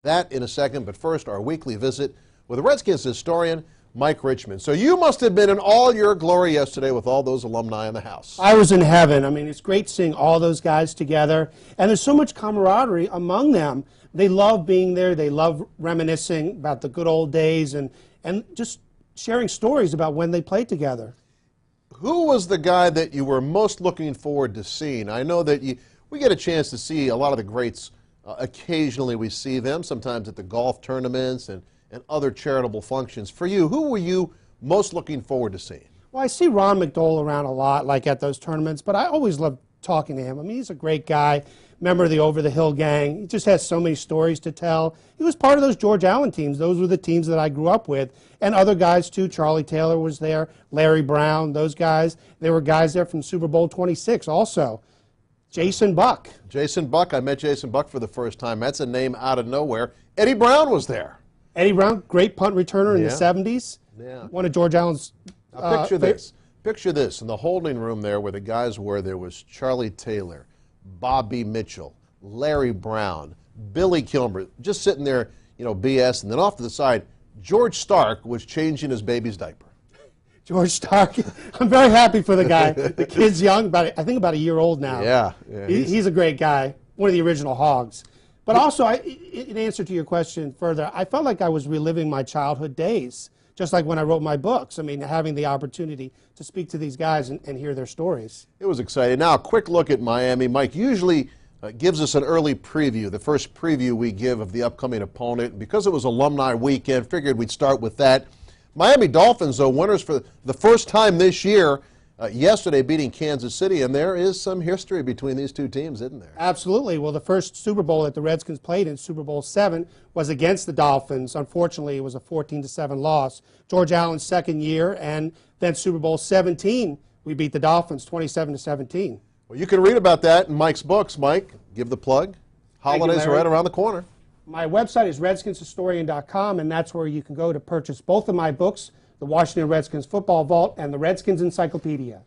That in a second, but first, our weekly visit with the Redskins historian, Mike Richman. So you must have been in all your glory yesterday with all those alumni in the house. I was in heaven. I mean, it's great seeing all those guys together, and there's so much camaraderie among them. They love being there. They love reminiscing about the good old days and just sharing stories about when they played together. Who was the guy that you were most looking forward to seeing? I know that we get a chance to see a lot of the greats. Occasionally we see them, sometimes at the golf tournaments and other charitable functions. For you, who were you most looking forward to seeing? Well, I see Ron McDole around a lot, like at those tournaments, but I always love talking to him. I mean, he's a great guy, member of the Over the Hill gang. He just has so many stories to tell. He was part of those George Allen teams. Those were the teams that I grew up with. And other guys, too. Charley Taylor was there, Larry Brown, those guys. There were guys there from Super Bowl XXVI also. Jason Buck. Jason Buck. I met Jason Buck for the first time. That's a name out of nowhere. Eddie Brown was there. Eddie Brown, great punt returner in the 70s. Yeah. One of George Allen's... Now picture this. Picture this. In the holding room there where the guys were, there was Charley Taylor, Bobby Mitchell, Larry Brown, Billy Kilmer, just sitting there, you know, BS. And then off to the side, George Starke was changing his baby's diaper. George Starke. I'm very happy for the guy. The kid's young, I think about a year old now. Yeah. He's a great guy, one of the original Hogs. But also, in answer to your question further, I felt like I was reliving my childhood days, just like when I wrote my books. I mean, having the opportunity to speak to these guys and hear their stories. It was exciting. Now, a quick look at Miami. Mike usually gives us an early preview, the first preview we give of the upcoming opponent. Because it was alumni weekend, figured we'd start with that. Miami Dolphins, though, winners for the first time this year, yesterday beating Kansas City, and there is some history between these two teams, isn't there? Absolutely. Well, the first Super Bowl that the Redskins played in, Super Bowl XVII, was against the Dolphins. Unfortunately, it was a 14-7 loss. George Allen's second year, and then Super Bowl XVII, we beat the Dolphins 27-17. Well, you can read about that in Mike's books. Mike, give the plug. Holidays are right around the corner. My website is redskinshistorian.com, and that's where you can go to purchase both of my books, The Washington Redskins Football Vault and The Redskins Encyclopedia.